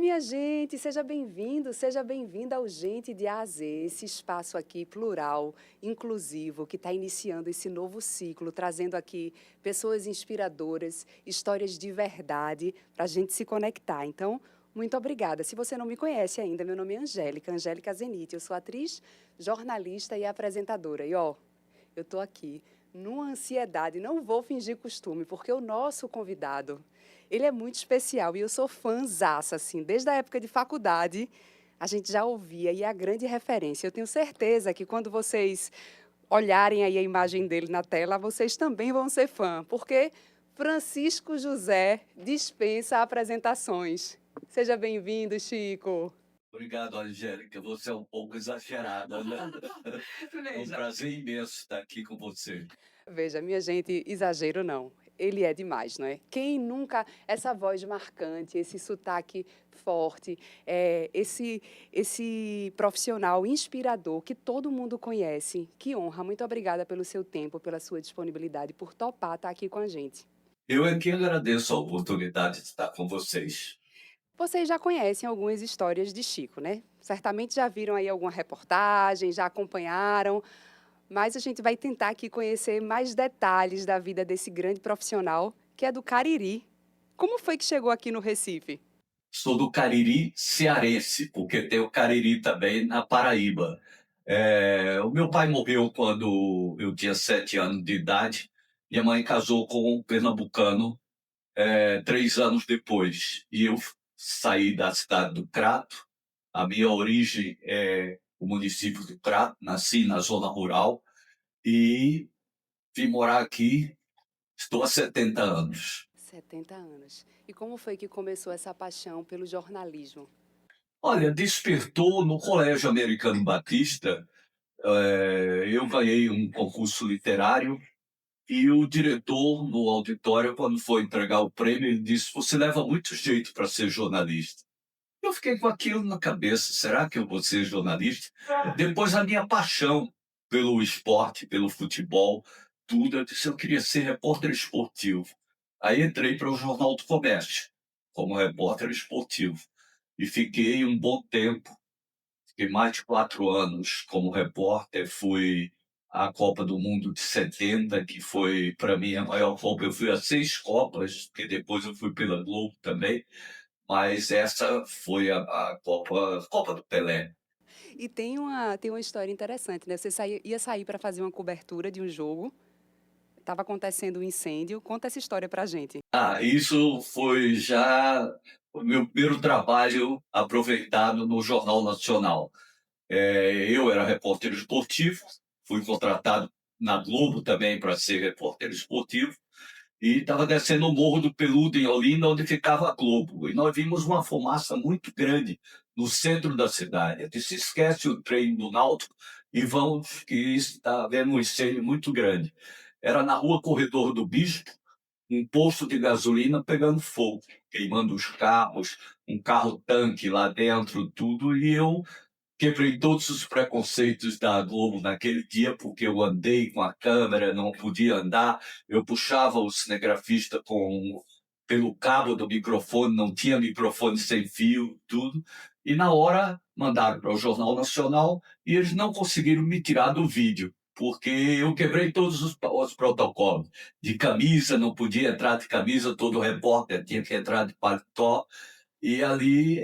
minha gente, seja bem-vindo, seja bem-vinda ao Gente de A a Z, esse espaço aqui plural, inclusivo, que está iniciando esse novo ciclo, trazendo aqui pessoas inspiradoras, histórias de verdade, para a gente se conectar. Então, muito obrigada. Se você não me conhece ainda, meu nome é Angélica, Angélica Zenite. Eu sou atriz, jornalista e apresentadora. E, ó, eu estou aqui numa ansiedade, não vou fingir costume, porque o nosso convidado, ele é muito especial e eu sou fãzaça, assim, desde a época de faculdade, a gente já ouvia e é a grande referência. Eu tenho certeza que quando vocês olharem aí a imagem dele na tela, vocês também vão ser fã, porque Francisco José dispensa apresentações. Seja bem-vindo, Chico. Obrigado, Angélica. Você é um pouco exagerada, né? É um prazer imenso estar aqui com você. Veja, minha gente, exagero não. Ele é demais, não é? Quem nunca. Essa voz marcante, esse sotaque forte, esse profissional inspirador que todo mundo conhece. Que honra. Muito obrigada pelo seu tempo, pela sua disponibilidade, por topar estar aqui com a gente. Eu é que agradeço a oportunidade de estar com vocês. Vocês já conhecem algumas histórias de Chico, né? Certamente já viram aí alguma reportagem, já acompanharam, mas a gente vai tentar aqui conhecer mais detalhes da vida desse grande profissional, que é do Cariri. Como foi que chegou aqui no Recife? Sou do Cariri cearense, porque tem o Cariri também na Paraíba. O meu pai morreu quando eu tinha 7 anos de idade. Minha mãe casou com um pernambucano 3 anos depois. E eu saí da cidade do Crato. A minha origem é o município do Crato. Nasci na zona rural e vim morar aqui. Estou há 70 anos. 70 anos. E como foi que começou essa paixão pelo jornalismo? Olha, despertou no Colégio Americano Batista. Eu ganhei um concurso literário e o diretor, no auditório, quando foi entregar o prêmio, ele disse: Você leva muito jeito para ser jornalista. Eu fiquei com aquilo na cabeça: será que eu vou ser jornalista? Depois, a minha paixão pelo esporte, pelo futebol, tudo, eu disse: eu queria ser repórter esportivo. Aí entrei para o Jornal do Comércio, como repórter esportivo. E fiquei um bom tempo, fiquei mais de 4 anos como repórter. Fui à Copa do Mundo de 70, que foi, para mim, a maior Copa. Eu fui a 6 Copas, porque depois eu fui pela Globo também, mas essa foi a Copa do Pelé. E tem uma história interessante, né? Você ia sair para fazer uma cobertura de um jogo, estava acontecendo um incêndio. Conta essa história para a gente. Isso foi já o meu primeiro trabalho aproveitado no Jornal Nacional. Eu era repórter esportivo, fui contratado na Globo também para ser repórter esportivo, e estava descendo o Morro do Peludo, em Olinda, onde ficava a Globo. E nós vimos uma fumaça muito grande no centro da cidade. Eu disse: esquece o trem do Náutico e vamos, que está havendo um incêndio muito grande. Era na rua Corredor do Bispo, um posto de gasolina pegando fogo, queimando os carros, um carro-tanque lá dentro, tudo. E eu quebrei todos os preconceitos da Globo naquele dia, porque eu andei com a câmera, não podia andar, eu puxava o cinegrafista pelo cabo do microfone, não tinha microfone sem fio, tudo. E na hora mandaram para o Jornal Nacional e eles não conseguiram me tirar do vídeo, porque eu quebrei todos os protocolos. De camisa, não podia entrar de camisa, todo repórter tinha que entrar de paletó. E ali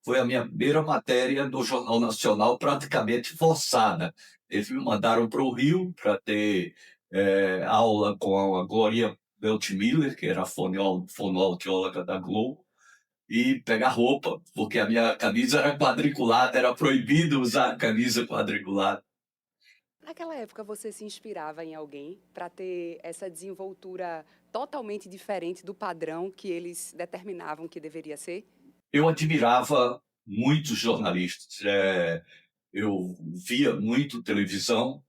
foi a minha primeira matéria no Jornal Nacional, praticamente forçada. Eles me mandaram para o Rio para ter aula com a Gloria Beltmiller, que era a fonoaudióloga da Globo, e pegar roupa, porque a minha camisa era quadriculada, era proibido usar camisa quadriculada. Naquela época, você se inspirava em alguém para ter essa desenvoltura totalmente diferente do padrão que eles determinavam que deveria ser? Eu admirava muitos jornalistas. Eu via muito televisão,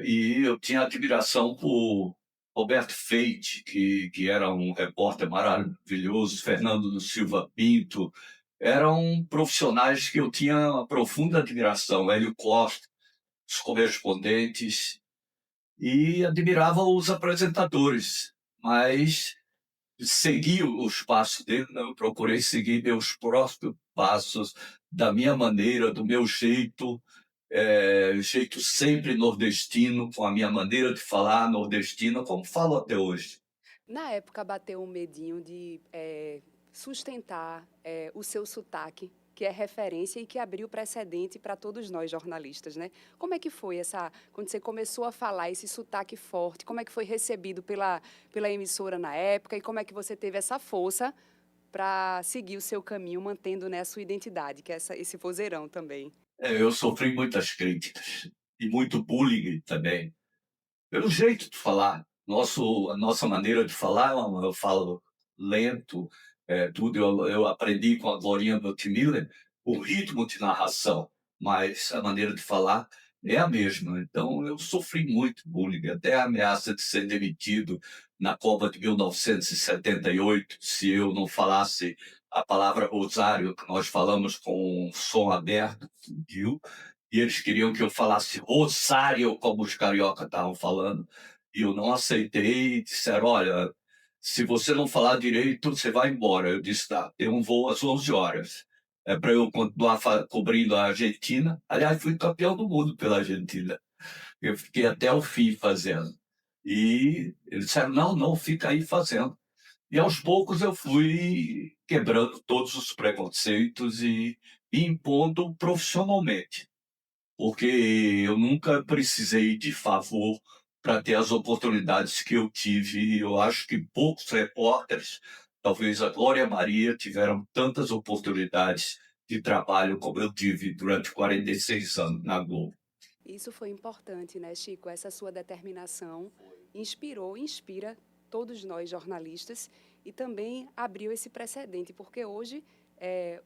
e eu tinha admiração por Roberto Feite, que era um repórter maravilhoso, Fernando do Silva Pinto. Eram profissionais que eu tinha uma profunda admiração, Hélio Costa, os correspondentes, e admirava os apresentadores. Mas seguir os passos dele, não, eu procurei seguir meus próprios passos, da minha maneira, do meu jeito, jeito sempre nordestino, com a minha maneira de falar nordestina, como falo até hoje. Na época bateu um medinho de sustentar o seu sotaque, que é referência e que abriu precedente para todos nós jornalistas, né? Como é que foi quando você começou a falar esse sotaque forte, como é que foi recebido pela emissora na época e como é que você teve essa força para seguir o seu caminho, mantendo, né, a sua identidade, que é esse vozeirão também? Eu sofri muitas críticas e muito bullying também. Pelo jeito de falar. A nossa maneira de falar, eu falo lento, tudo. Eu aprendi com a Glorinha Miller o ritmo de narração, mas a maneira de falar é a mesma. Então, eu sofri muito bullying, até a ameaça de ser demitido na Copa de 1978, se eu não falasse a palavra rosário, que nós falamos com um som aberto, viu? E eles queriam que eu falasse rosário, como os carioca estavam falando. E eu não aceitei e disseram: olha, se você não falar direito, você vai embora. Eu disse: tá, tem um voo às 11 horas. É para eu continuar cobrindo a Argentina. Aliás, fui campeão do mundo pela Argentina. Eu fiquei até o fim fazendo. E eles disseram: não, não, fica aí fazendo. E aos poucos eu fui quebrando todos os preconceitos e impondo profissionalmente, porque eu nunca precisei de favor para ter as oportunidades que eu tive. Eu acho que poucos repórteres, talvez a Glória Maria, tiveram tantas oportunidades de trabalho como eu tive durante 46 anos na Globo. Isso foi importante, né, Chico? Essa sua determinação inspirou, inspira todos nós jornalistas e também abriu esse precedente, porque hoje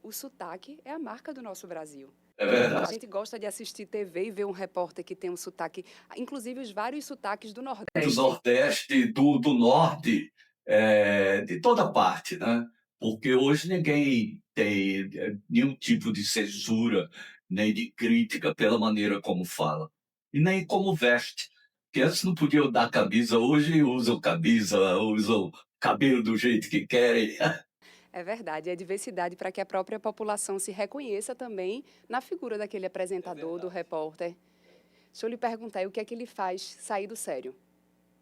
o sotaque é a marca do nosso Brasil. É A verdade. gente gosta de assistir TV e ver um repórter que tem um sotaque, inclusive os vários sotaques do Do Nordeste. Nordeste, do Norte, de toda parte, né? Porque hoje ninguém tem nenhum tipo de censura, nem de crítica pela maneira como fala, e nem como veste. Porque antes não podiam dar camisa, hoje usam camisa, usam cabelo do jeito que querem. É verdade, é diversidade para que a própria população se reconheça também na figura daquele apresentador, do repórter. Deixa eu lhe perguntar, e o que é que ele faz sair do sério?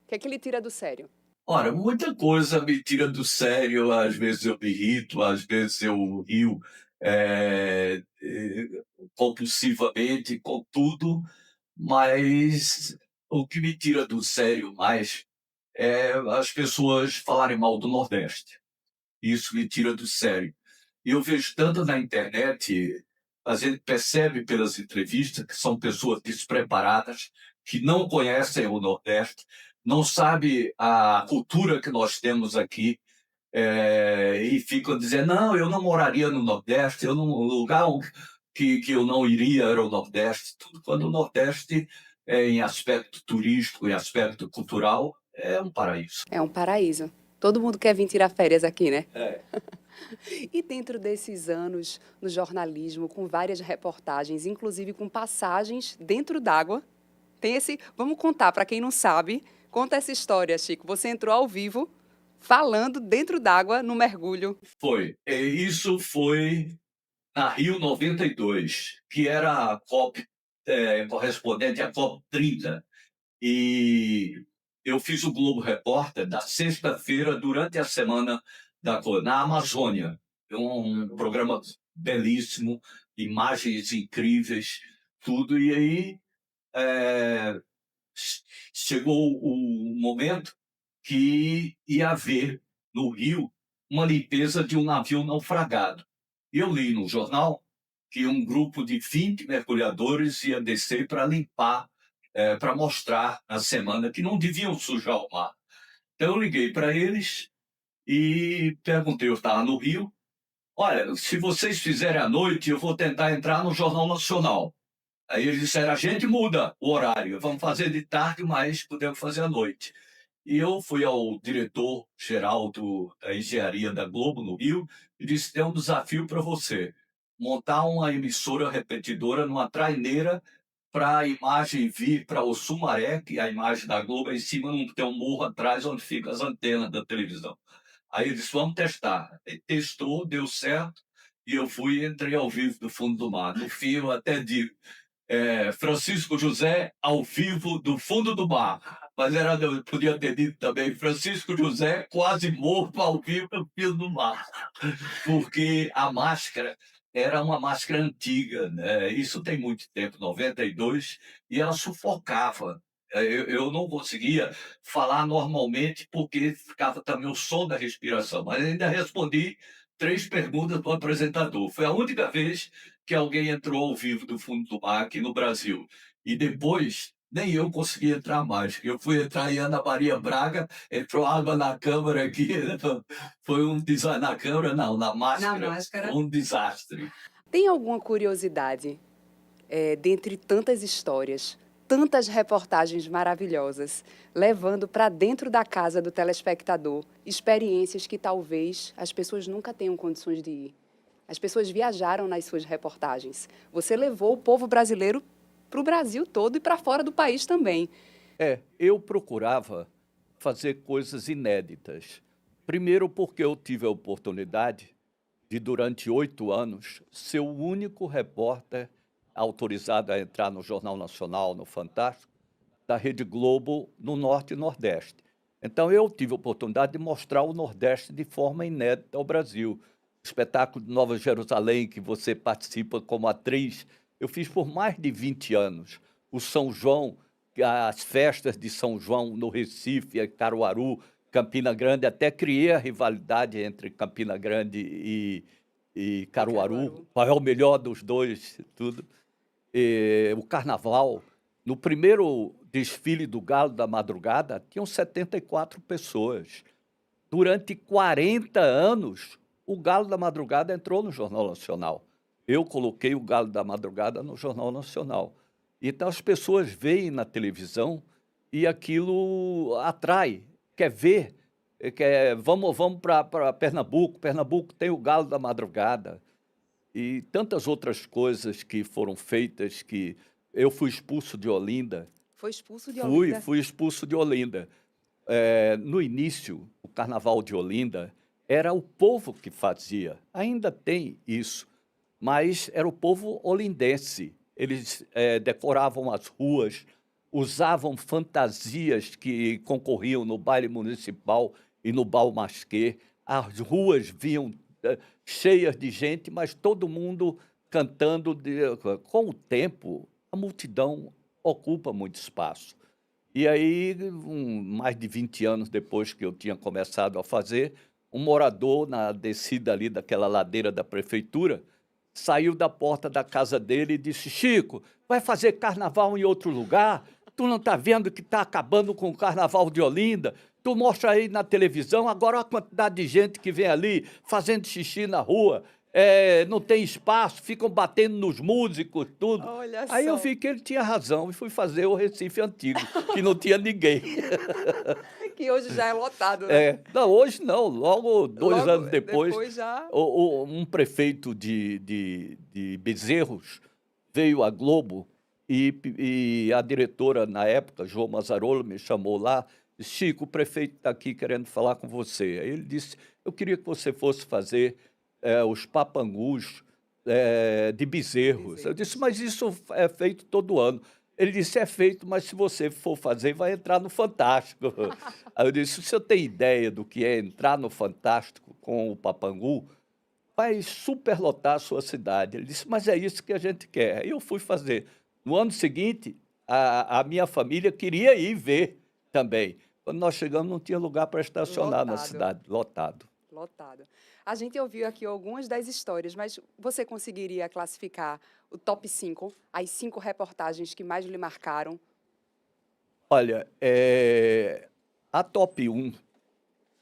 O que é que ele tira do sério? Ora, muita coisa me tira do sério, às vezes eu me irrito, às vezes eu rio compulsivamente com tudo, mas o que me tira do sério mais é as pessoas falarem mal do Nordeste. Isso me tira do sério. E eu vejo tanto na internet, a gente percebe pelas entrevistas que são pessoas despreparadas, que não conhecem o Nordeste, não sabem a cultura que nós temos aqui, e ficam dizendo: não, eu não moraria no Nordeste, o lugar que eu não iria era o Nordeste, tudo quando o Nordeste, em aspecto turístico, em aspecto cultural, é um paraíso. É um paraíso. Todo mundo quer vir tirar férias aqui, né? É. E dentro desses anos no jornalismo, com várias reportagens, inclusive com passagens dentro d'água, tem esse. Vamos contar para quem não sabe. Conta essa história, Chico. Você entrou ao vivo, falando dentro d'água no mergulho. Foi. Isso foi na Rio 92, que era a COP, correspondente à COP 30. E eu fiz o Globo Repórter da sexta-feira durante a semana na Amazônia. É um programa belíssimo, imagens incríveis, tudo. E aí é, chegou o momento que ia haver no Rio uma limpeza de um navio naufragado. Eu li no jornal que um grupo de 20 mergulhadores ia descer para limpar, para mostrar na semana que não deviam sujar o mar. Então eu liguei para eles e perguntei, eu estava no Rio: olha, se vocês fizerem à noite, eu vou tentar entrar no Jornal Nacional. Aí eles disseram: a gente muda o horário, vamos fazer de tarde, mas podemos fazer à noite. E eu fui ao diretor-geral da engenharia da Globo, no Rio, e disse: tem um desafio para você, montar uma emissora repetidora numa traineira para a imagem vir para o Sumaré, que a imagem da Globo é em cima, não tem um morro atrás onde ficam as antenas da televisão. Aí ele disse: vamos testar. Ele testou, deu certo, e eu fui e entrei ao vivo do fundo do mar. No fim, eu até digo, Francisco José ao vivo do fundo do mar. Mas eu podia ter dito também Francisco José quase morto ao vivo no fundo do mar. Porque a máscara era uma máscara antiga, né? Isso tem muito tempo, 92, e ela sufocava. Eu não conseguia falar normalmente porque ficava também o som da respiração, mas ainda respondi 3 perguntas para o apresentador. Foi a única vez que alguém entrou ao vivo do fundo do mar aqui no Brasil. E depois, nem eu consegui entrar mais. Eu fui entrar em Ana Maria Braga, entrou água na câmera aqui, foi um desastre. Na câmera, não, na máscara, um desastre. Tem alguma curiosidade, dentre tantas histórias, tantas reportagens maravilhosas, levando para dentro da casa do telespectador experiências que talvez as pessoas nunca tenham condições de ir? As pessoas viajaram nas suas reportagens. Você levou o povo brasileiro para o Brasil todo e para fora do país também. Eu procurava fazer coisas inéditas. Primeiro porque eu tive a oportunidade de, durante 8 anos, ser o único repórter autorizado a entrar no Jornal Nacional, no Fantástico, da Rede Globo, no Norte e Nordeste. Então, eu tive a oportunidade de mostrar o Nordeste de forma inédita ao Brasil. O espetáculo de Nova Jerusalém, que você participa como atriz, eu fiz por mais de 20 anos. O São João, as festas de São João no Recife, Caruaru, Campina Grande, até criei a rivalidade entre Campina Grande e Caruaru, qual é o melhor dos dois, tudo. O Carnaval, no primeiro desfile do Galo da Madrugada, tinham 74 pessoas. Durante 40 anos, o Galo da Madrugada entrou no Jornal Nacional. Eu coloquei o Galo da Madrugada no Jornal Nacional. Então, as pessoas veem na televisão e aquilo atrai, quer ver, vamos para Pernambuco. Pernambuco tem o Galo da Madrugada. E tantas outras coisas que foram feitas, que eu fui expulso de Olinda. Foi expulso de Olinda? Fui expulso de Olinda. No início, o Carnaval de Olinda era o povo que fazia, ainda tem isso, mas era o povo olindense. Eles decoravam as ruas, usavam fantasias que concorriam no baile municipal e no bal masquê. As ruas vinham cheias de gente, mas todo mundo cantando. Com o tempo, a multidão ocupa muito espaço. E aí, mais de 20 anos depois que eu tinha começado a fazer, um morador, na descida ali daquela ladeira da prefeitura, saiu da porta da casa dele e disse: Chico, vai fazer carnaval em outro lugar? Tu não está vendo que está acabando com o carnaval de Olinda? Tu mostra aí na televisão, agora a quantidade de gente que vem ali fazendo xixi na rua, não tem espaço, ficam batendo nos músicos, tudo. Olha Aí só. eu vi que ele tinha razão e fui fazer o Recife Antigo, que não tinha ninguém. Que hoje já é lotado, né? Não, hoje não, logo 2 anos depois já... um prefeito de Bezerros veio à Globo e a diretora, na época, João Mazzarolo, me chamou lá, disse: Chico, o prefeito está aqui querendo falar com você. Aí ele disse: eu queria que você fosse fazer os papangus de Bezerros. Eu disse: mas isso é feito todo ano. Ele disse: é feito, mas se você for fazer, vai entrar no Fantástico. Aí eu disse: o senhor tem ideia do que é entrar no Fantástico com o papangu? Vai superlotar a sua cidade. Ele disse: mas é isso que a gente quer. Aí eu fui fazer. No ano seguinte, a minha família queria ir ver também. Quando nós chegamos, não tinha lugar para estacionar na cidade, lotado. Lotado. A gente ouviu aqui algumas das histórias, mas você conseguiria classificar o top 5, as 5 reportagens que mais lhe marcaram? Olha, a top 1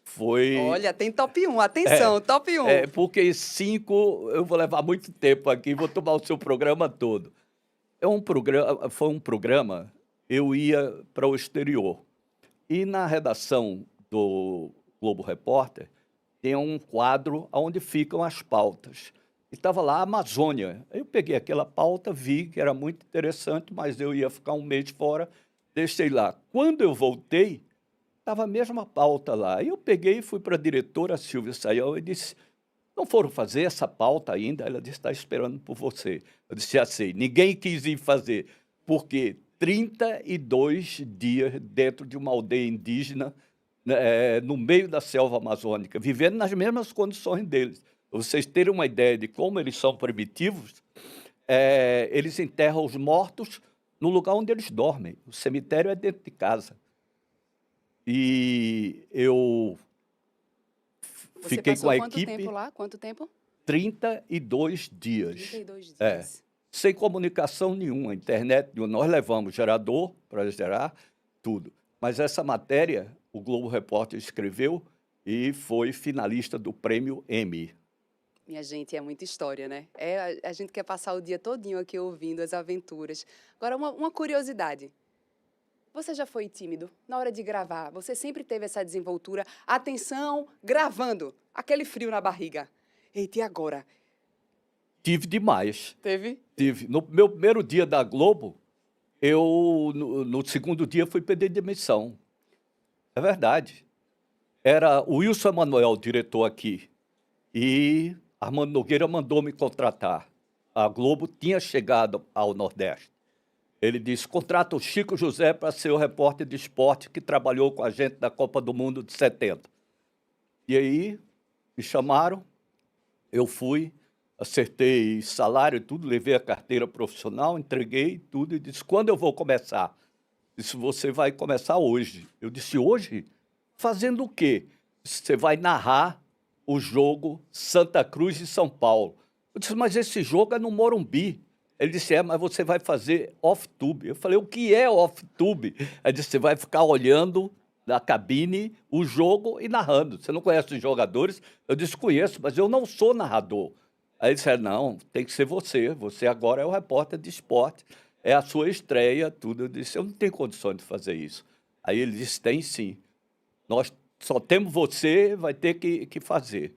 foi... Olha, tem top 1, atenção, top 1. Porque 5 eu vou levar muito tempo aqui, vou tomar o seu programa todo. Foi um programa, eu ia para o exterior. E na redação do Globo Repórter, tem um quadro onde ficam as pautas. E estava lá a Amazônia. Eu peguei aquela pauta, vi que era muito interessante, mas eu ia ficar um mês fora, deixei lá. Quando eu voltei, estava a mesma pauta lá. Aí eu peguei e fui para a diretora Silvia Sayão e disse, não foram fazer essa pauta ainda? Ela disse, está esperando por você. Eu disse, já sei, ninguém quis ir fazer, porque 32 dias dentro de uma aldeia indígena, né, no meio da selva amazônica, vivendo nas mesmas condições deles. Pra vocês terem uma ideia de como eles são primitivos, eles enterram os mortos no lugar onde eles dormem. O cemitério é dentro de casa. E eu Você fiquei com passou a quanto equipe tempo lá? Quanto tempo? 32 dias. 32 É, dias. sem comunicação nenhuma, internet nenhuma. Nós levamos gerador para gerar tudo. Mas essa matéria, o Globo Repórter escreveu e foi finalista do prêmio Emmy. Minha gente, é muita história, né? A gente quer passar o dia todinho aqui ouvindo as aventuras. Agora, uma curiosidade. Você já foi tímido na hora de gravar? Você sempre teve essa desenvoltura? Atenção, gravando. Aquele frio na barriga. Eita, e agora? Tive demais. Teve? Tive. No meu primeiro dia da Globo, no segundo dia, fui pedir demissão. É verdade. Era o Wilson Emanuel, diretor aqui, e Armando Nogueira mandou me contratar. A Globo tinha chegado ao Nordeste. Ele disse, contrata o Chico José para ser o repórter de esporte que trabalhou com a gente da Copa do Mundo de 70. E aí me chamaram, eu fui, acertei salário e tudo, levei a carteira profissional, entreguei tudo e disse, quando eu vou começar? Disse, você vai começar hoje. Eu disse, hoje? Fazendo o quê? Disse, você vai narrar o jogo Santa Cruz e São Paulo. Eu disse, mas esse jogo é no Morumbi. Ele disse, mas você vai fazer off-tube. Eu falei, o que é off-tube? Ele disse, você vai ficar olhando na cabine o jogo e narrando. Você não conhece os jogadores? Eu disse, conheço, mas eu não sou narrador. Aí ele disse, não, tem que ser você. Você agora é o repórter de esporte. É a sua estreia, tudo. Eu disse, eu não tenho condições de fazer isso. Aí ele disse, tem sim. Nós só temos você, vai ter que fazer.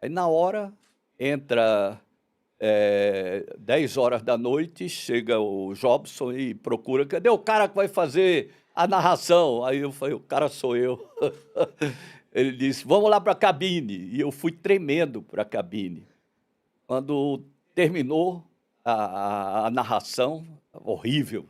Aí na hora entra 10 horas da noite, chega o Jobson e procura, cadê o cara que vai fazer a narração? Aí eu falei, o cara sou eu. Ele disse, vamos lá para a cabine. E eu fui tremendo para a cabine. Quando terminou a narração, horrível,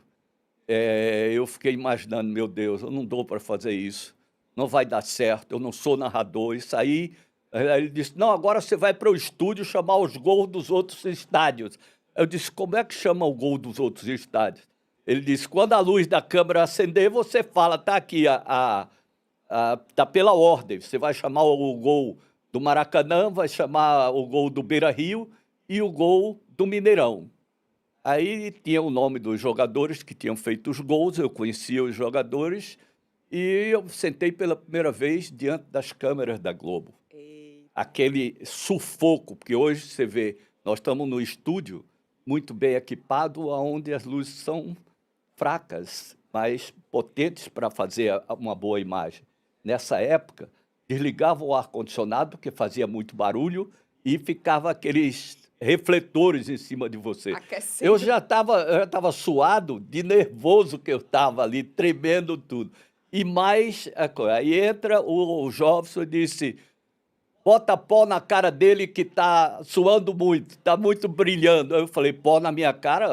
eu fiquei imaginando, meu Deus, eu não dou para fazer isso, não vai dar certo, eu não sou narrador. E saí, aí ele disse, não, agora você vai para o estúdio chamar os gols dos outros estádios. Eu disse, como é que chama o gol dos outros estádios? Ele disse, quando a luz da câmera acender, você fala, tá aqui, tá pela ordem, você vai chamar o gol do Maracanã, vai chamar o gol do Beira-Rio e o gol do Mineirão. Aí tinha o nome dos jogadores que tinham feito os gols, eu conhecia os jogadores, e eu sentei pela primeira vez diante das câmeras da Globo. Eita. Aquele sufoco, porque hoje você vê, nós estamos no estúdio muito bem equipado, onde as luzes são fracas, mas potentes para fazer uma boa imagem. Nessa época, desligava o ar-condicionado, porque fazia muito barulho, e ficava aqueles refletores em cima de você. Aquecendo. Eu já estava suado, de nervoso que eu estava ali, tremendo tudo. E mais, aí entra o Jobson e disse, bota pó na cara dele que está suando muito, está muito brilhando. Aí eu falei, pó na minha cara,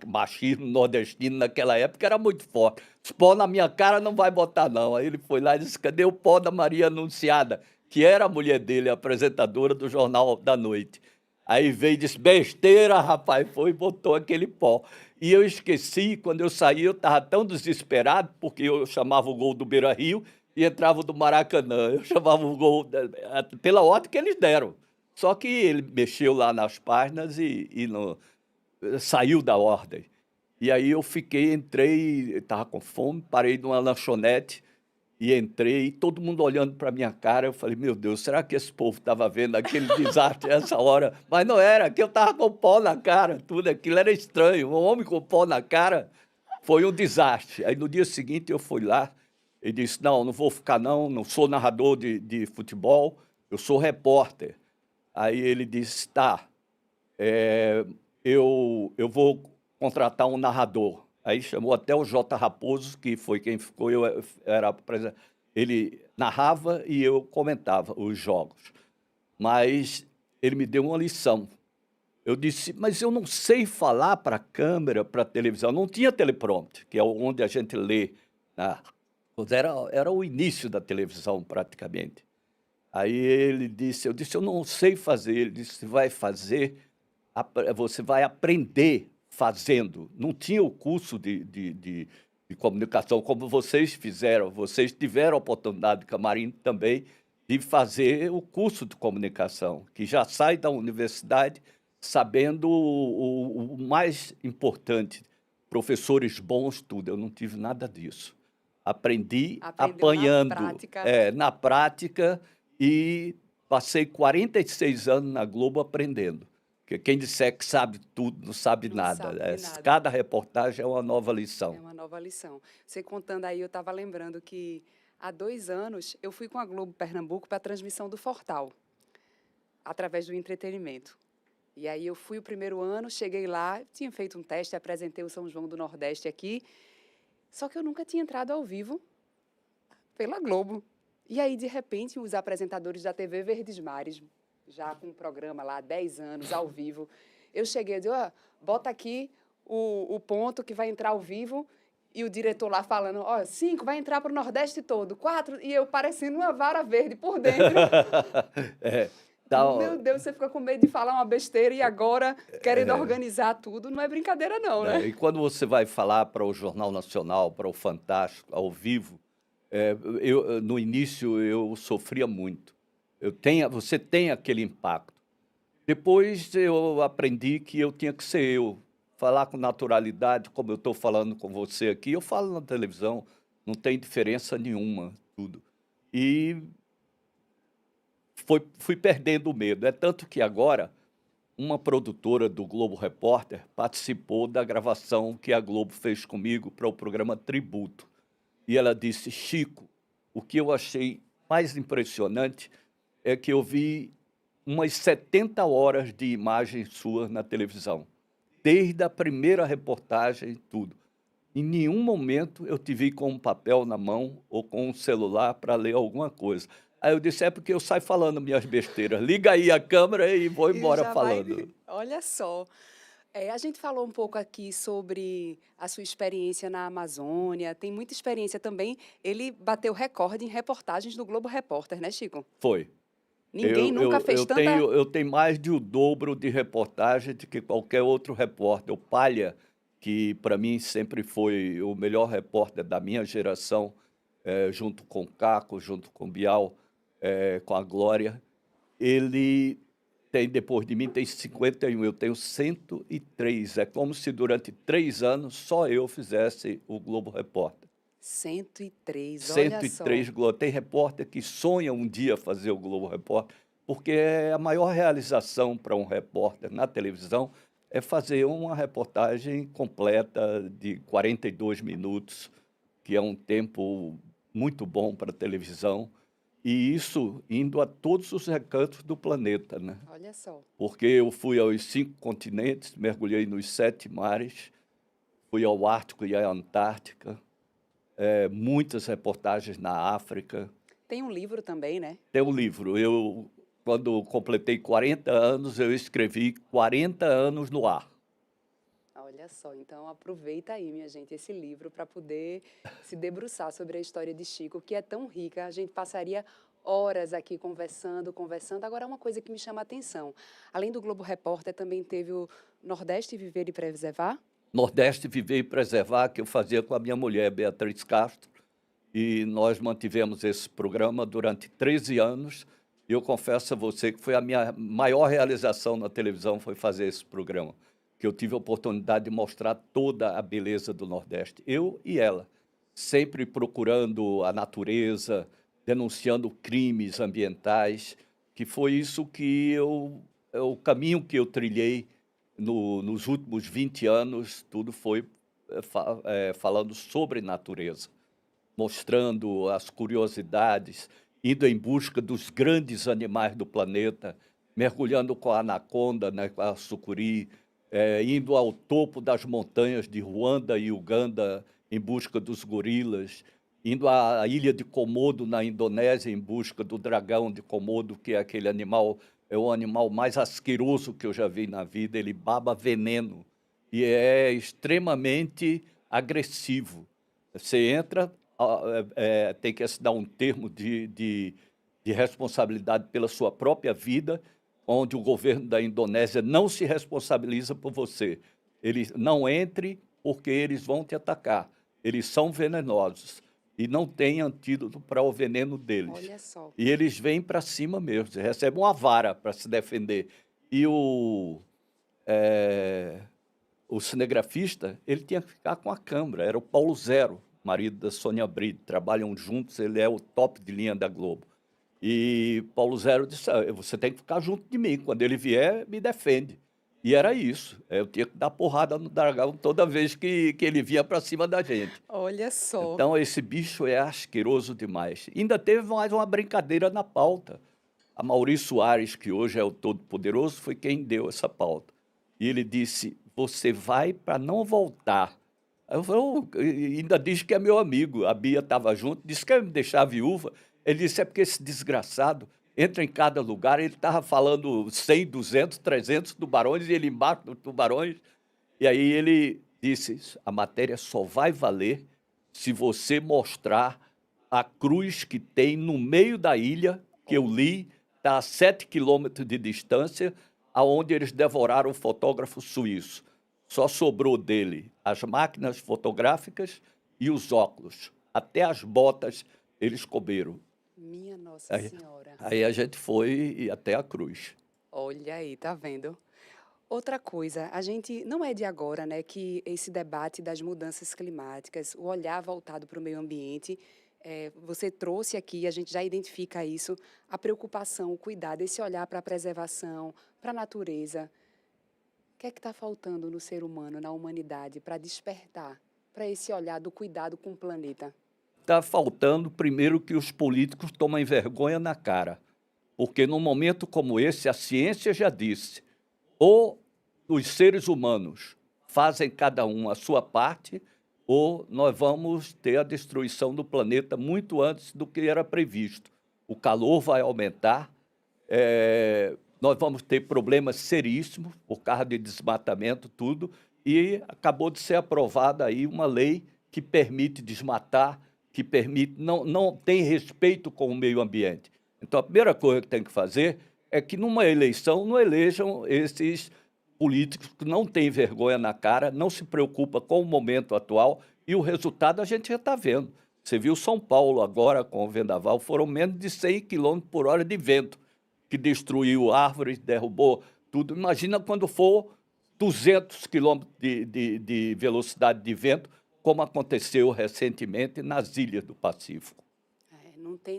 machismo nordestino naquela época era muito forte. Pó na minha cara não vai botar não. Aí ele foi lá e disse, cadê o pó da Maria Anunciada, que era a mulher dele, a apresentadora do Jornal da Noite. Aí veio e disse, besteira, rapaz, foi e botou aquele pó. E eu esqueci, quando eu saí, eu estava tão desesperado, porque eu chamava o gol do Beira-Rio e entrava do Maracanã. Eu chamava o gol pela ordem que eles deram. Só que ele mexeu lá nas páginas e saiu da ordem. E aí eu entrei, estava com fome, parei numa lanchonete, e entrei, todo mundo olhando para a minha cara. Eu falei, meu Deus, será que esse povo estava vendo aquele desastre essa hora? Mas não era, que eu estava com pó na cara, tudo aquilo era estranho. Um homem com pó na cara foi um desastre. Aí no dia seguinte eu fui lá e disse, não vou ficar não sou narrador de futebol, eu sou repórter. Aí ele disse, tá, eu vou contratar um narrador. Aí chamou até o J. Raposo, que foi quem ficou, Ele narrava e eu comentava os jogos. Mas ele me deu uma lição. Eu disse, mas eu não sei falar para a câmera, para a televisão. Não tinha teleprompter, que é onde a gente lê, né? Era o início da televisão, praticamente. Aí eu disse, eu não sei fazer. Ele disse, você vai aprender fazendo. Não tinha o curso de comunicação como vocês fizeram. Vocês tiveram a oportunidade, Camarim também, de fazer o curso de comunicação, que já sai da universidade sabendo o mais importante, professores bons, tudo. Eu não tive nada disso. Aprendi Aprendeu apanhando, na prática. na prática, e passei 46 anos na Globo aprendendo. Porque quem disser que sabe tudo, não sabe Não nada. sabe nada. Cada reportagem é uma nova lição. É uma nova lição. Você contando aí, eu estava lembrando que há 2 anos eu fui com a Globo Pernambuco para a transmissão do Fortal, através do entretenimento. E aí eu fui o primeiro ano, cheguei lá, tinha feito um teste, apresentei o São João do Nordeste aqui, só que eu nunca tinha entrado ao vivo pela Globo. E aí, de repente, os apresentadores da TV Verdes Mares, já com um programa lá há 10 anos, ao vivo, eu cheguei e disse, bota aqui o ponto que vai entrar ao vivo, e o diretor lá falando, 5 vai entrar para o Nordeste todo, 4, e eu parecendo uma vara verde por dentro. Meu Deus, você fica com medo de falar uma besteira e agora querendo organizar tudo. Não é brincadeira não, né? E quando você vai falar para o Jornal Nacional, para o Fantástico, ao vivo, no início eu sofria muito. Você tem aquele impacto. Depois eu aprendi que eu tinha que ser eu, falar com naturalidade, como eu estou falando com você aqui. Eu falo na televisão, não tem diferença nenhuma, tudo. E fui perdendo o medo. É tanto que agora uma produtora do Globo Repórter participou da gravação que a Globo fez comigo para o programa Tributo. E ela disse, Chico, o que eu achei mais impressionante é que eu vi umas 70 horas de imagem sua na televisão, desde a primeira reportagem, tudo. Em nenhum momento eu te vi com um papel na mão ou com um celular para ler alguma coisa. Aí eu disse, é porque eu saio falando minhas besteiras. Liga aí a câmera e vou embora falando. Olha só. A gente falou um pouco aqui sobre a sua experiência na Amazônia. Tem muita experiência também. Ele bateu recorde em reportagens no Globo Repórter, né, Chico? Foi. Ninguém nunca fez tanta... Eu tenho mais de o dobro de reportagem do que qualquer outro repórter. O Palha, que para mim sempre foi o melhor repórter da minha geração, junto com o Caco, junto com o Bial, com a Glória, ele tem, depois de mim, tem 51, eu tenho 103. É como se durante 3 anos só eu fizesse o Globo Repórter. 103, olha só. 103 Globo. Tem repórter que sonha um dia fazer o Globo Repórter, porque é a maior realização para um repórter na televisão é fazer uma reportagem completa de 42 minutos, que é um tempo muito bom para a televisão, e isso indo a todos os recantos do planeta, né? Olha só. Porque eu fui aos 5 continentes, mergulhei nos 7 mares, fui ao Ártico e à Antártica, muitas reportagens na África. Tem um livro também, né? Tem um livro. Quando completei 40 anos, eu escrevi 40 anos no ar. Olha só, então aproveita aí, minha gente, esse livro para poder se debruçar sobre a história de Chico, que é tão rica. A gente passaria horas aqui conversando. Agora, uma coisa que me chama a atenção. Além do Globo Repórter, também teve o Nordeste Viver e Preservar? Nordeste Viver e Preservar, que eu fazia com a minha mulher, Beatriz Castro, e nós mantivemos esse programa durante 13 anos, e eu confesso a você que foi a minha maior realização na televisão, foi fazer esse programa, que eu tive a oportunidade de mostrar toda a beleza do Nordeste, eu e ela, sempre procurando a natureza, denunciando crimes ambientais, que foi isso que o caminho que eu trilhei nos últimos 20 anos, tudo foi falando sobre natureza, mostrando as curiosidades, indo em busca dos grandes animais do planeta, mergulhando com a anaconda, né, com a sucuri, indo ao topo das montanhas de Ruanda e Uganda em busca dos gorilas, indo à ilha de Komodo, na Indonésia, em busca do dragão de Komodo, que é aquele animal, é o animal mais asqueroso que eu já vi na vida. Ele baba veneno e é extremamente agressivo. Você entra, tem que assinar um termo de responsabilidade pela sua própria vida, onde o governo da Indonésia não se responsabiliza por você. Eles não entre porque eles vão te atacar. Eles são venenosos e não tem antídoto para o veneno deles. Olha só. E eles vêm para cima mesmo, você recebe uma vara para se defender. E o cinegrafista, ele tinha que ficar com a câmera, era o Paulo Zero, marido da Sônia Bride, trabalham juntos, ele é o top de linha da Globo. E Paulo Zero disse, você tem que ficar junto de mim, quando ele vier, me defende. E era isso, eu tinha que dar porrada no dragão toda vez que ele vinha para cima da gente. Olha só. Então, esse bicho é asqueroso demais. Ainda teve mais uma brincadeira na pauta. A Maurício Soares, que hoje é o Todo-Poderoso, foi quem deu essa pauta. E ele disse, você vai para não voltar. Aí eu falei, ainda diz que é meu amigo. A Bia estava junto, disse que ia me deixar viúva. Ele disse, é porque esse desgraçado entra em cada lugar. Ele estava falando 100, 200, 300 tubarões e ele embaixo dos tubarões. E aí ele disse, a matéria só vai valer se você mostrar a cruz que tem no meio da ilha, que eu li, está a 7 quilômetros de distância, aonde eles devoraram o fotógrafo suíço. Só sobrou dele as máquinas fotográficas e os óculos. Até as botas eles comeram. Minha Nossa Senhora. Aí a gente foi até a cruz. Olha aí, tá vendo? Outra coisa, a gente não é de agora, né, que esse debate das mudanças climáticas, o olhar voltado para o meio ambiente, você trouxe aqui, a gente já identifica isso, a preocupação, o cuidado, esse olhar para a preservação, para a natureza. O que é que está faltando no ser humano, na humanidade, para despertar para esse olhar do cuidado com o planeta? Está faltando, primeiro, que os políticos tomem vergonha na cara, porque num momento como esse, a ciência já disse, ou os seres humanos fazem cada um a sua parte, ou nós vamos ter a destruição do planeta muito antes do que era previsto. O calor vai aumentar, nós vamos ter problemas seríssimos por causa de desmatamento, tudo, e acabou de ser aprovada aí uma lei que permite desmatar, que permite, não tem respeito com o meio ambiente. Então, a primeira coisa que tem que fazer é que numa eleição não elejam esses políticos que não têm vergonha na cara, não se preocupa com o momento atual, e o resultado a gente já está vendo. Você viu São Paulo agora com o vendaval, foram menos de 100 km por hora de vento, que destruiu árvores, derrubou tudo. Imagina quando for 200 km de velocidade de vento, como aconteceu recentemente nas ilhas do Pacífico.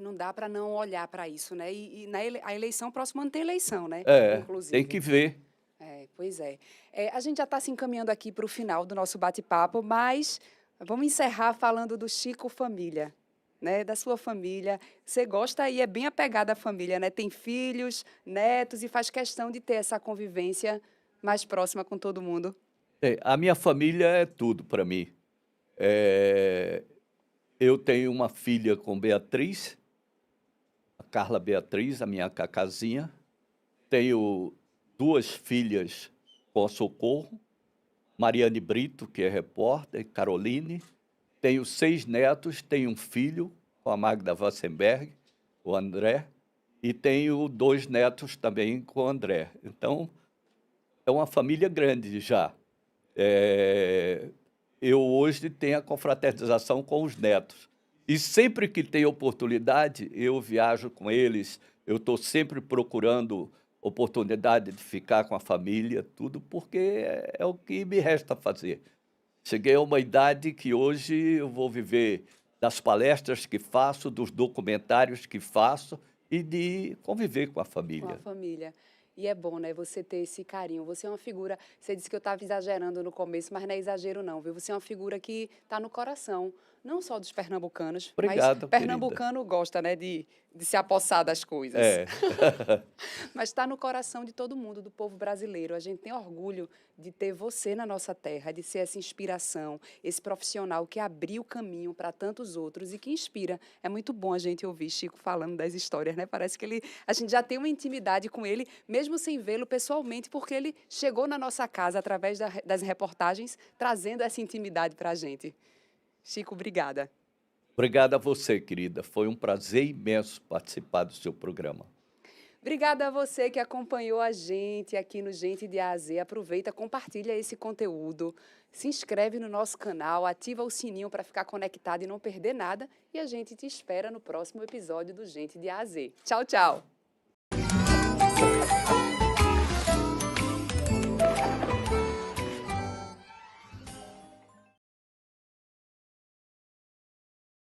Não dá para não olhar para isso, né? E a eleição, próximo ano tem eleição, né? Inclusive. Tem que ver. Pois é. A gente já está se encaminhando aqui para o final do nosso bate-papo, mas vamos encerrar falando do Chico Família, né? Da sua família. Você gosta e é bem apegada à família, né? Tem filhos, netos e faz questão de ter essa convivência mais próxima com todo mundo. A minha família é tudo para mim. Eu tenho uma filha com Beatriz, a Carla Beatriz, a minha Cacazinha. Tenho 2 filhas com a Socorro, Mariane Brito, que é repórter, e Caroline. Tenho 6 netos, tenho um filho com a Magda Wassenberg, o André, e tenho 2 netos também com o André. Então, é uma família grande já. Eu hoje tenho a confraternização com os netos. E sempre que tem oportunidade, eu viajo com eles, eu estou sempre procurando oportunidade de ficar com a família, tudo, porque é o que me resta fazer. Cheguei a uma idade que hoje eu vou viver das palestras que faço, dos documentários que faço e de conviver com a família. Com a família. E é bom, né, você ter esse carinho. Você é uma figura, você disse que eu estava exagerando no começo, mas não é exagero não, viu? Você é uma figura que está no coração não só dos pernambucanos, Obrigado, mas pernambucano gosta, né, de se apossar das coisas. É. Mas está no coração de todo mundo, do povo brasileiro. A gente tem orgulho de ter você na nossa terra, de ser essa inspiração, esse profissional que abriu o caminho para tantos outros e que inspira. É muito bom a gente ouvir Chico falando das histórias, né? Parece que a gente já tem uma intimidade com ele, mesmo sem vê-lo pessoalmente, porque ele chegou na nossa casa através das reportagens, trazendo essa intimidade para a gente. Chico, obrigada. Obrigado a você, querida. Foi um prazer imenso participar do seu programa. Obrigada a você que acompanhou a gente aqui no Gente de A a Z. Aproveita, compartilha esse conteúdo, se inscreve no nosso canal, ativa o sininho para ficar conectado e não perder nada. E a gente te espera no próximo episódio do Gente de A a Z. Tchau, tchau!